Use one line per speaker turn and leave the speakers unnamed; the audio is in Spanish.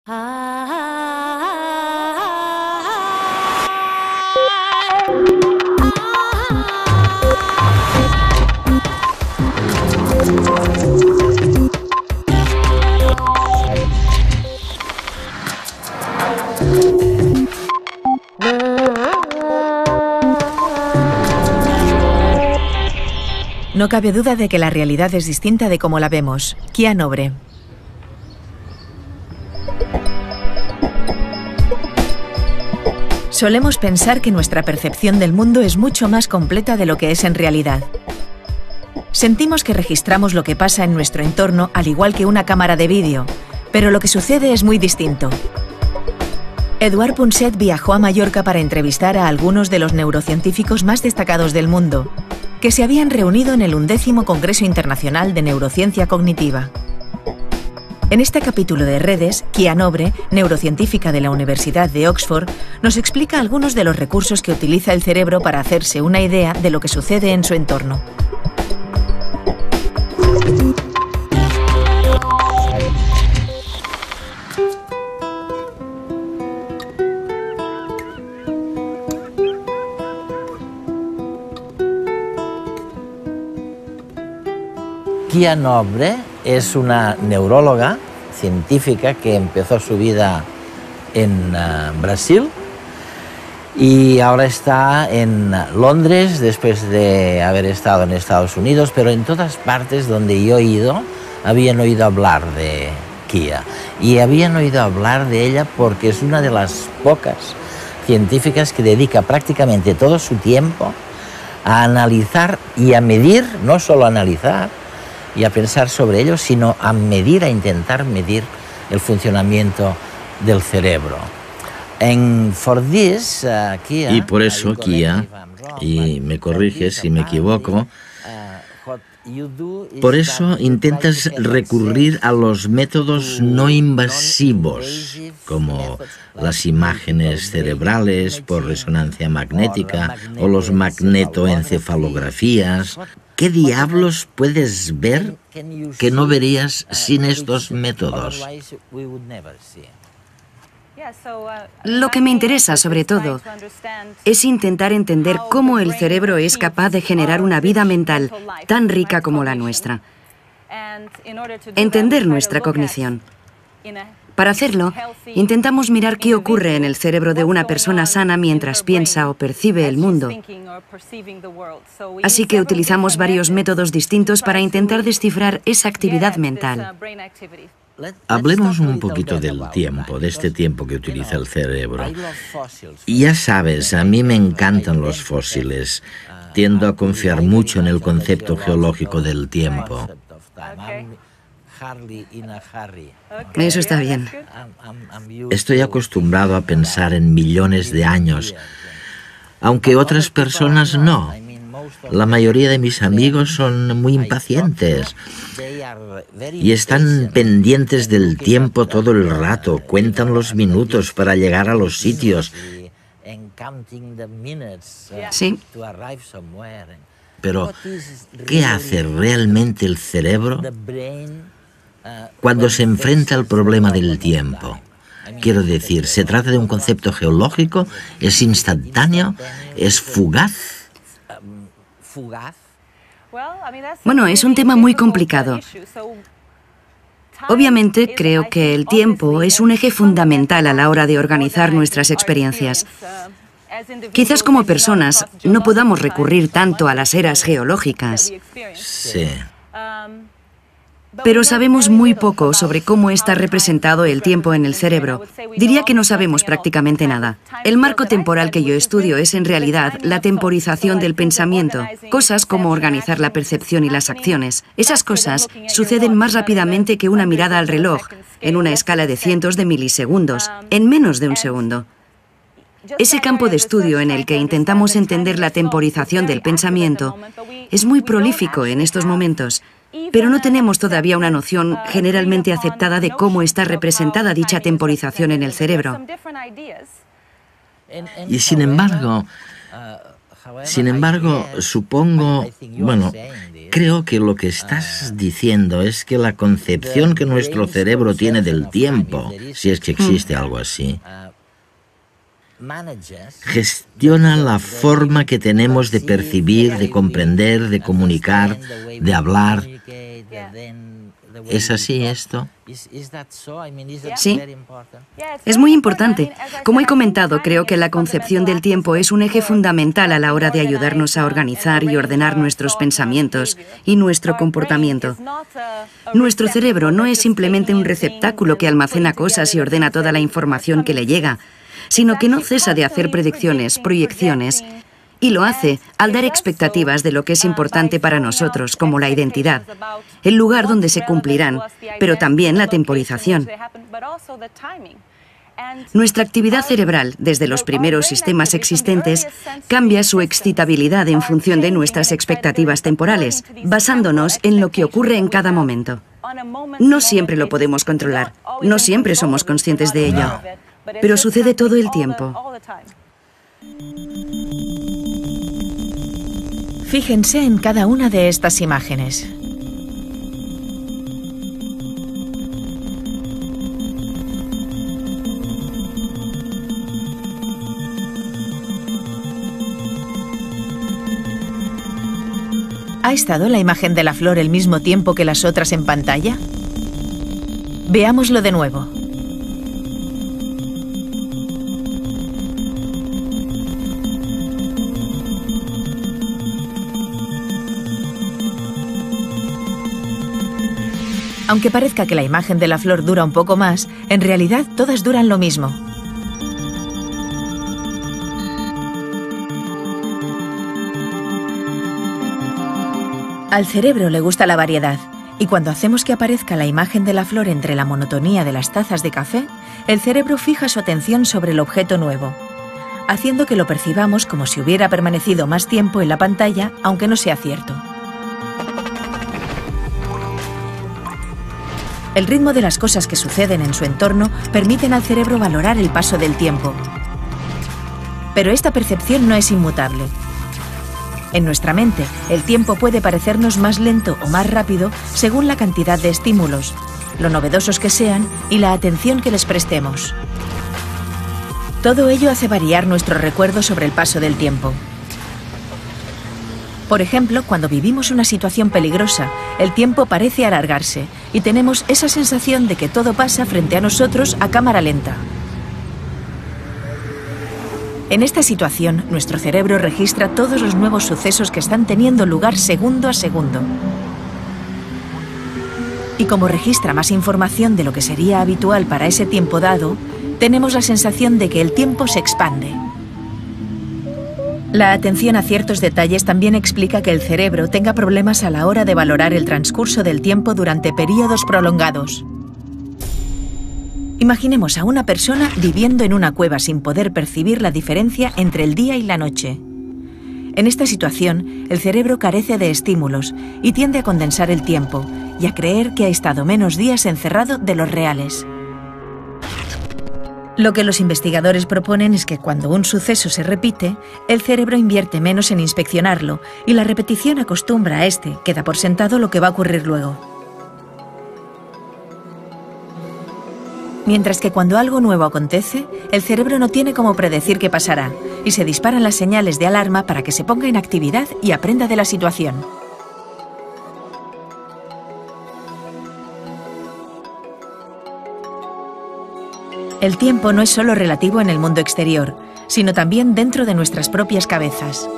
No cabe duda de que la realidad es distinta de cómo la vemos. Kia Nobre. Solemos pensar que nuestra percepción del mundo es mucho más completa de lo que es en realidad. Sentimos que registramos lo que pasa en nuestro entorno al igual que una cámara de vídeo, pero lo que sucede es muy distinto. Eduard Punset viajó a Mallorca para entrevistar a algunos de los neurocientíficos más destacados del mundo, que se habían reunido en el 11º Congreso Internacional de Neurociencia Cognitiva. En este capítulo de Redes, Kia Nobre, neurocientífica de la Universidad de Oxford, nos explica algunos de los recursos que utiliza el cerebro para hacerse una idea de lo que sucede en su entorno.
Kia Nobre es una neuróloga científica que empezó su vida en Brasil y ahora está en Londres después de haber estado en Estados Unidos, pero en todas partes donde yo he ido habían oído hablar de Kia y habían oído hablar de ella porque es una de las pocas científicas que dedica prácticamente todo su tiempo a analizar y a medir, no solo a analizar y a pensar sobre ello, sino a medir, a intentar medir el funcionamiento del cerebro.
Y por eso Kia, y me corrige si me equivoco, por eso intentas recurrir a los métodos no invasivos, como las imágenes cerebrales por resonancia magnética o los magnetoencefalografías. ¿Qué diablos puedes ver que no verías sin estos métodos?
Lo que me interesa, sobre todo, es intentar entender cómo el cerebro es capaz de generar una vida mental tan rica como la nuestra. Entender nuestra cognición. Para hacerlo, intentamos mirar qué ocurre en el cerebro de una persona sana mientras piensa o percibe el mundo. Así que utilizamos varios métodos distintos para intentar descifrar esa actividad mental.
Hablemos un poquito del tiempo, de este tiempo que utiliza el cerebro. Y ya sabes, a mí me encantan los fósiles. Tiendo a confiar mucho en el concepto geológico del tiempo.
Eso está bien.
Estoy acostumbrado a pensar en millones de años, aunque otras personas no. La mayoría de mis amigos son muy impacientes y están pendientes del tiempo todo el rato, cuentan los minutos para llegar a los sitios.
Sí.
Pero, ¿qué hace realmente el cerebro cuando se enfrenta al problema del tiempo? Quiero decir, ¿se trata de un concepto geológico? ¿Es instantáneo? ¿Es fugaz?
Bueno, es un tema muy complicado. Obviamente, creo que el tiempo es un eje fundamental a la hora de organizar nuestras experiencias. Quizás como personas no podamos recurrir tanto a las eras geológicas.
Sí.
Pero sabemos muy poco sobre cómo está representado el tiempo en el cerebro. Diría que no sabemos prácticamente nada. El marco temporal que yo estudio es en realidad la temporización del pensamiento, cosas como organizar la percepción y las acciones. Esas cosas suceden más rápidamente que una mirada al reloj, en una escala de cientos de milisegundos, en menos de un segundo. Ese campo de estudio en el que intentamos entender la temporización del pensamiento es muy prolífico en estos momentos. Pero no tenemos todavía una noción generalmente aceptada de cómo está representada dicha temporización en el cerebro.
Y sin embargo, supongo, bueno, Creo que lo que estás diciendo es que la concepción que nuestro cerebro tiene del tiempo, si es que existe algo así, gestiona la forma que tenemos de percibir, de comprender, de comunicar, de hablar. ¿Es así esto?
Sí, es muy importante. Como he comentado, creo que la concepción del tiempo es un eje fundamental a la hora de ayudarnos a organizar y ordenar nuestros pensamientos y nuestro comportamiento. Nuestro cerebro no es simplemente un receptáculo que almacena cosas y ordena toda la información que le llega, sino que no cesa de hacer predicciones, proyecciones, y lo hace al dar expectativas de lo que es importante para nosotros, como la identidad, el lugar donde se cumplirán, pero también la temporización. Nuestra actividad cerebral, desde los primeros sistemas existentes, cambia su excitabilidad en función de nuestras expectativas temporales, basándonos en lo que ocurre en cada momento. No siempre lo podemos controlar, no siempre somos conscientes de ello, pero sucede todo el tiempo.
Fíjense en cada una de estas imágenes. ¿Ha estado la imagen de la flor el mismo tiempo que las otras en pantalla? Veámoslo de nuevo. Aunque parezca que la imagen de la flor dura un poco más, en realidad todas duran lo mismo. Al cerebro le gusta la variedad, y cuando hacemos que aparezca la imagen de la flor entre la monotonía de las tazas de café, el cerebro fija su atención sobre el objeto nuevo, haciendo que lo percibamos como si hubiera permanecido más tiempo en la pantalla, aunque no sea cierto. El ritmo de las cosas que suceden en su entorno permiten al cerebro valorar el paso del tiempo. Pero esta percepción no es inmutable. En nuestra mente, el tiempo puede parecernos más lento o más rápido según la cantidad de estímulos, lo novedosos que sean y la atención que les prestemos. Todo ello hace variar nuestro recuerdo sobre el paso del tiempo. Por ejemplo, cuando vivimos una situación peligrosa, el tiempo parece alargarse y tenemos esa sensación de que todo pasa frente a nosotros a cámara lenta. En esta situación, nuestro cerebro registra todos los nuevos sucesos que están teniendo lugar segundo a segundo. Y como registra más información de lo que sería habitual para ese tiempo dado, tenemos la sensación de que el tiempo se expande. La atención a ciertos detalles también explica que el cerebro tenga problemas a la hora de valorar el transcurso del tiempo durante periodos prolongados. Imaginemos a una persona viviendo en una cueva sin poder percibir la diferencia entre el día y la noche. En esta situación, el cerebro carece de estímulos y tiende a condensar el tiempo y a creer que ha estado menos días encerrado de los reales. Lo que los investigadores proponen es que cuando un suceso se repite, el cerebro invierte menos en inspeccionarlo y la repetición acostumbra a este, que da por sentado lo que va a ocurrir luego. Mientras que cuando algo nuevo acontece, el cerebro no tiene cómo predecir qué pasará y se disparan las señales de alarma para que se ponga en actividad y aprenda de la situación. El tiempo no es solo relativo en el mundo exterior, sino también dentro de nuestras propias cabezas.